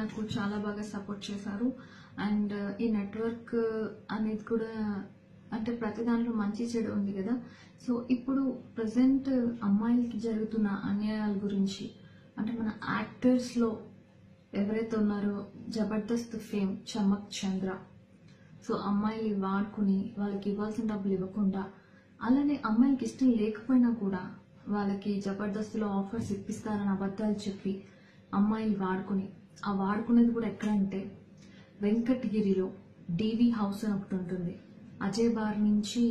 నాకు చాలా బాగా సపోర్ట్ చేశారు. అండ్ ఈ నెట్వర్క్ అనేది కూడా అంటే ప్రతి దాంట్లో మంచి చెడు ఉంది కదా. సో ఇప్పుడు ప్రజెంట్ అమ్మాయిలకి జరుగుతున్న అన్యాయాల గురించి అంటే మన యాక్టర్స్లో ఎవరైతే ఉన్నారో జబర్దస్త్ ఫేమ్ చమక్ చంద్ర, సో అమ్మాయిలు వాడుకుని వాళ్ళకి ఇవ్వాల్సిన డబ్బులు ఇవ్వకుండా, అలానే అమ్మాయిలకి ఇష్టం లేకపోయినా కూడా వాళ్ళకి జబర్దస్త్లో ఆఫర్స్ ఇప్పిస్తారని అబద్ధాలు చెప్పి అమ్మాయిలు వాడుకుని, ఆ వాడుకునేది కూడా ఎక్కడంటే వెంకటగిరిలో డివి హౌస్ అని ఒకటి ఉంటుంది. అజయ్ బార్ నుంచి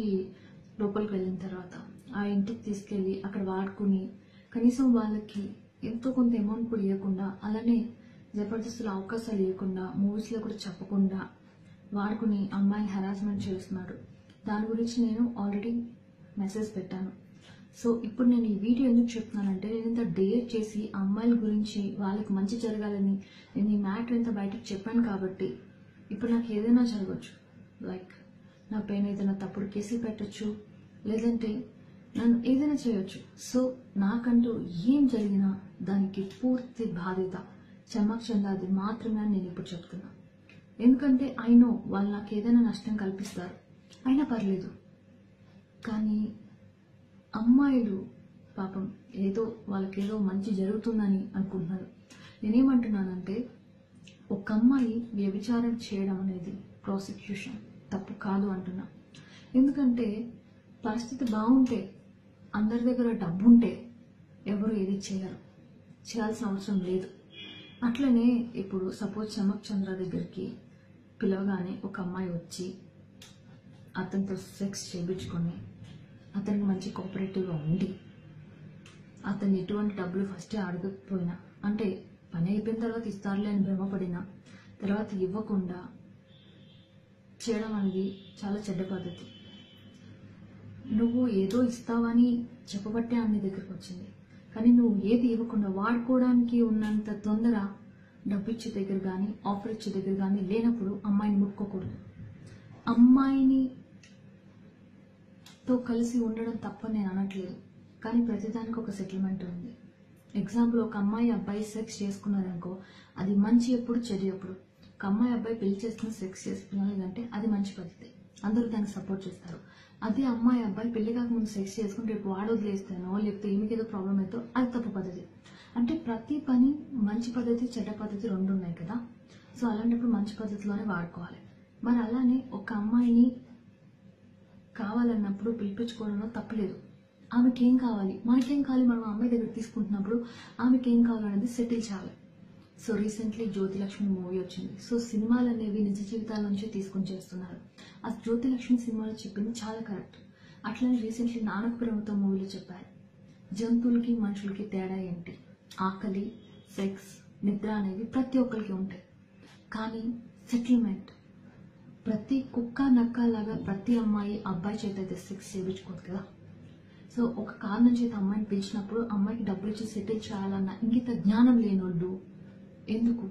లోపలికి వెళ్ళిన తర్వాత ఆ ఇంటికి తీసుకెళ్ళి అక్కడ వాడుకుని కనీసం వాళ్ళకి ఎంతో కొంత అమౌంట్ కూడా ఇవ్వకుండా, అలానే జబర్దస్త్లో అవకాశాలు ఇవ్వకుండా, మూవీస్లో కూడా చెప్పకుండా వాడుకుని అమ్మాయిని హెరాస్మెంట్ చేస్తున్నాడు. దాని గురించి నేను ఆల్రెడీ మెసేజ్ పెట్టాను. సో ఇప్పుడు నేను ఈ వీడియో ఎందుకు చెప్తున్నానంటే, నేను ఇంత డేర్ చేసి అమ్మాయిల గురించి వాళ్ళకి మంచి జరగాలని నేను ఈ మ్యాటర్ ఇంత బయటకు చెప్పాను కాబట్టి ఇప్పుడు నాకు ఏదైనా జరగచ్చు. లైక్ నా పైన ఏదైనా తప్పుడు కేసులు పెట్టచ్చు, లేదంటే నన్ను ఏదైనా చేయొచ్చు. సో నాకంటూ ఏం జరిగినా దానికి పూర్తి బాధ్యత చమక్ చంద్రది మాత్రమే నేను ఇప్పుడు చెప్తున్నా. ఎందుకంటే ఐ నో వాళ్ళు నాకు ఏదైనా నష్టం కల్పిస్తారు, అయినా పర్లేదు. కానీ అమ్మాయిలు పాపం ఏదో వాళ్ళకేదో మంచి జరుగుతుందని అనుకుంటున్నారు. నేనేమంటున్నానంటే, ఒక అమ్మాయి వ్యభిచారం చేయడం అనేది ప్రాసిక్యూషన్ తప్పు కాదు అంటున్నా. ఎందుకంటే పరిస్థితి బాగుంటే, అందరి దగ్గర డబ్బు ఉంటే ఎవరు ఏది చేయరు, చేయాల్సిన అవసరం లేదు. అట్లనే ఇప్పుడు సపోజ్ చమక్ చంద్ర దగ్గరికి పిలవగానే ఒక అమ్మాయి వచ్చి అతనితో సెక్స్ చేయించుకొని అతనికి మంచి కోఆపరేటివ్గా ఉండి అతన్ని ఎటువంటి డబ్బులు ఫస్టే అడగకపోయినా, అంటే పని అయిపోయిన తర్వాత ఇస్తారులే అని భ్రమపడినా తర్వాత ఇవ్వకుండా చేయడం అనేది చాలా చెడ్డ పద్ధతి. నువ్వు ఏదో ఇస్తావని చెప్పబట్టే అన్ని దగ్గరికి వచ్చింది, కానీ నువ్వు ఏది ఇవ్వకుండా వాడుకోవడానికి ఉన్నంత తొందర డబ్బు ఇచ్చే దగ్గర కానీ ఆఫర్ ఇచ్చే దగ్గర కానీ లేనప్పుడు అమ్మాయిని ముట్టుకోకూడదు. అమ్మాయిని తో కలిసి ఉండడం తప్పని నేను అనట్లేదు, కానీ ప్రతిదానికి ఒక సెటిల్మెంట్ ఉంది. ఎగ్జాంపుల్, ఒక అమ్మాయి అబ్బాయి సెక్స్ చేసుకున్నారనుకో, అది మంచి ఎప్పుడు చెడు ఎప్పుడు. ఒక అమ్మాయి అబ్బాయి పెళ్లి చేసుకుని సెక్స్ చేసుకున్నారంటే అది మంచి పద్ధతి, అందరూ దానికి సపోర్ట్ చేస్తారు. అదే అమ్మాయి అబ్బాయి పెళ్లి కాకముందు సెక్స్ చేసుకుని రేపు వాడు వదిలేస్తానో లేకపోతే ఈమెకి ఏదో ప్రాబ్లం అయితే అది తప్పు పద్ధతి. అంటే ప్రతి పని మంచి పద్ధతి చెడ్డ పద్ధతి రెండు ఉన్నాయి కదా. సో అలాంటప్పుడు మంచి పద్ధతిలోనే వాడుకోవాలి. మరి అలానే ఒక అమ్మాయిని కావాలన్నప్పుడు పిలిపించుకోవడంలో తప్పలేదు. ఆమెకి ఏం కావాలి, మనకేం కావాలి, మనం అమ్మాయి దగ్గర తీసుకుంటున్నప్పుడు ఆమెకి ఏం కావాలనేది సెటిల్ చేయాలి. సో రీసెంట్లీ జ్యోతిలక్ష్మి మూవీ వచ్చింది. సో సినిమాలు అనేవి నిజ జీవితాల నుంచి తీసుకొని చేస్తున్నారు. ఆ జ్యోతిలక్ష్మి సినిమాలో చెప్పింది చాలా కరెక్ట్. అట్లనే రీసెంట్లీ నానక ప్రేమతో మూవీలో చెప్పారు, జంతువులకి మనుషులకి తేడా ఏంటి, ఆకలి, సెక్స్, నిద్ర అనేవి ప్రతి ఒక్కరికి ఉంటాయి. కానీ సెటిల్మెంట్ ప్రతి కుక్క నక్క లాగా ప్రతి అమ్మాయి అబ్బాయి చేత అయితే సెక్స్ చేయించుకోదు కదా. సో ఒక కారణం చేత అమ్మాయిని పిలిచినప్పుడు అమ్మాయికి డబ్బులు ఇచ్చి సెటిల్ చేయాలన్న ఇంగిత జ్ఞానం లేనోళ్ళు ఎందుకు,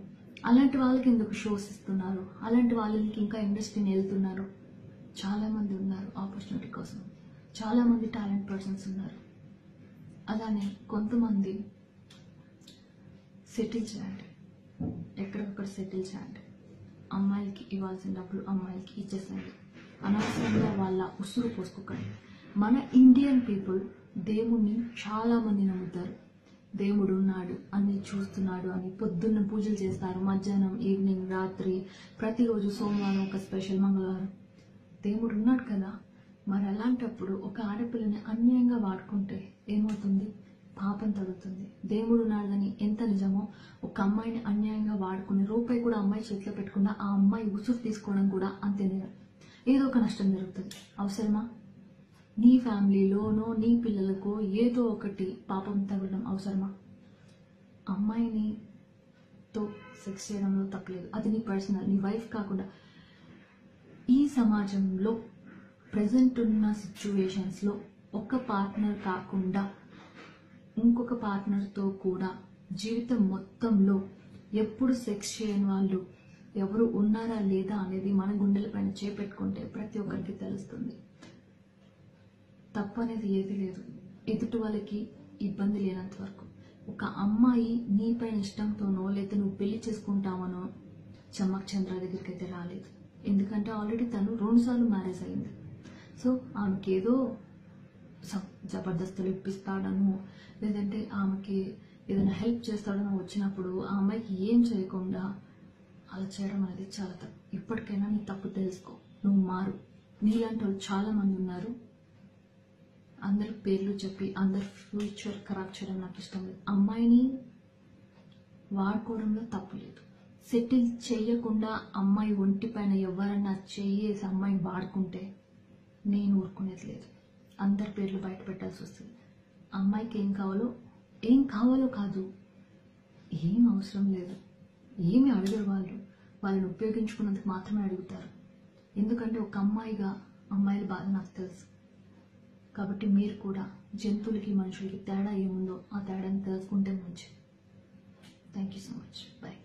అలాంటి వాళ్ళకి ఎందుకు షోస్ ఇస్తున్నారు, అలాంటి వాళ్ళకి ఇంకా ఇండస్ట్రీని వెళ్తున్నారు. చాలామంది ఉన్నారు ఆపర్చునిటీ కోసం, చాలామంది టాలెంట్ పర్సన్స్ ఉన్నారు. అలానే కొంతమంది సెటిల్ చేయండి, ఎక్కడికక్కడ సెటిల్ చేయండి. అమ్మాయిలకి ఇవ్వాల్సిన డబ్బులు అమ్మాయిలకి ఇచ్చేసేయండి, అనవసరంగా వాళ్ళ ఉసురు పోసుకోకండి. మన ఇండియన్ పీపుల్ దేవుణ్ణి చాలామంది నమ్ముతారు. దేవుడు ఉన్నాడు, అన్ని చూస్తున్నాడు అని పొద్దున్న పూజలు చేస్తారు, మధ్యాహ్నం, ఈవినింగ్, రాత్రి, ప్రతిరోజు, సోమవారం ఒక స్పెషల్, మంగళవారం. దేవుడు ఉన్నాడు కదా. మరి అలాంటప్పుడు ఒక ఆడపిల్లని అన్యాయంగా వాడుకుంటే ఏమవుతుంది, పాపం తగ్గుతుంది. దేవుడు ఉన్నాడని ఎంత నిజమో, ఒక అమ్మాయిని అన్యాయంగా వాడుకుని రూపాయి కూడా అమ్మాయి చేతిలో పెట్టకుండా ఆ అమ్మాయి ఉసురు తీసుకోవడం కూడా అంతే నిజం. ఏదో ఒక నష్టం జరుగుతుంది. అవసరమా? నీ ఫ్యామిలీలోనో నీ పిల్లలకో ఏదో ఒకటి పాపం తగలడం అవసరమా? అమ్మాయిని తో సెక్స్ చేయడంలో తప్పలేదు, అది నీ పర్సనల్, నీ వైఫ్ కాకుండా. ఈ సమాజంలో ప్రజెంట్ ఉన్న సిచ్యువేషన్స్లో ఒక పార్ట్నర్ కాకుండా ఇంకొక పార్ట్నర్తో కూడా జీవితం మొత్తంలో ఎప్పుడు సెక్స్ చేయని వాళ్ళు ఎవరు ఉన్నారా లేదా అనేది మన గుండెలపైన చేపెట్టుకుంటే ప్రతి ఒక్కరికి తెలుస్తుంది. తప్పు అనేది ఏది లేదు, ఎదుటి వాళ్ళకి ఇబ్బంది లేనంత వరకు. ఒక అమ్మాయి నీపైన ఇష్టంతోనో లేదా నువ్వు పెళ్లి చేసుకుంటామనో చమ్మక్ చంద్ర దగ్గరికి అయితే రాలేదు. ఎందుకంటే ఆల్రెడీ తను 2 సార్లు మ్యారేజ్ అయింది. సో ఆమెకి ఏదో జబర్దస్తులు ఇప్పిస్తాడను లేదంటే ఆమెకి ఏదైనా హెల్ప్ చేస్తాడనో వచ్చినప్పుడు ఆ అమ్మాయికి ఏం చేయకుండా అలా చేయడం అనేది చాలా తప్పు. ఇప్పటికైనా నీ తప్పు తెలుసుకో, నువ్వు మారు. నీలాంటి వాళ్ళు చాలా మంది ఉన్నారు. అందరి పేర్లు చెప్పి అందరి ఫ్యూచర్ ఖరాబ్ చేయడం నాకు ఇష్టం లేదు. అమ్మాయిని వాడుకోవడంలో తప్పు లేదు. సెటిల్ చేయకుండా అమ్మాయి ఒంటి పైన ఎవరన్నా చేసి అమ్మాయిని వాడుకుంటే నేను ఊరుకునేది లేదు. అందరి పేర్లు బయట పెట్టాల్సి వస్తుంది. అమ్మాయికి ఏం కావాలో కాదు, ఏం అవసరం లేదు, ఏమి అడగరు. వాళ్ళని ఉపయోగించుకున్నందుకు మాత్రమే అడుగుతారు. ఎందుకంటే ఒక అమ్మాయిగా అమ్మాయిల బాధ నాకు తెలుసు. కాబట్టి మీరు కూడా జంతువులకి మనుషులకి తేడా ఏముందో ఆ తేడాని తెలుసుకుంటే మంచిది. Thank you so much. Bye.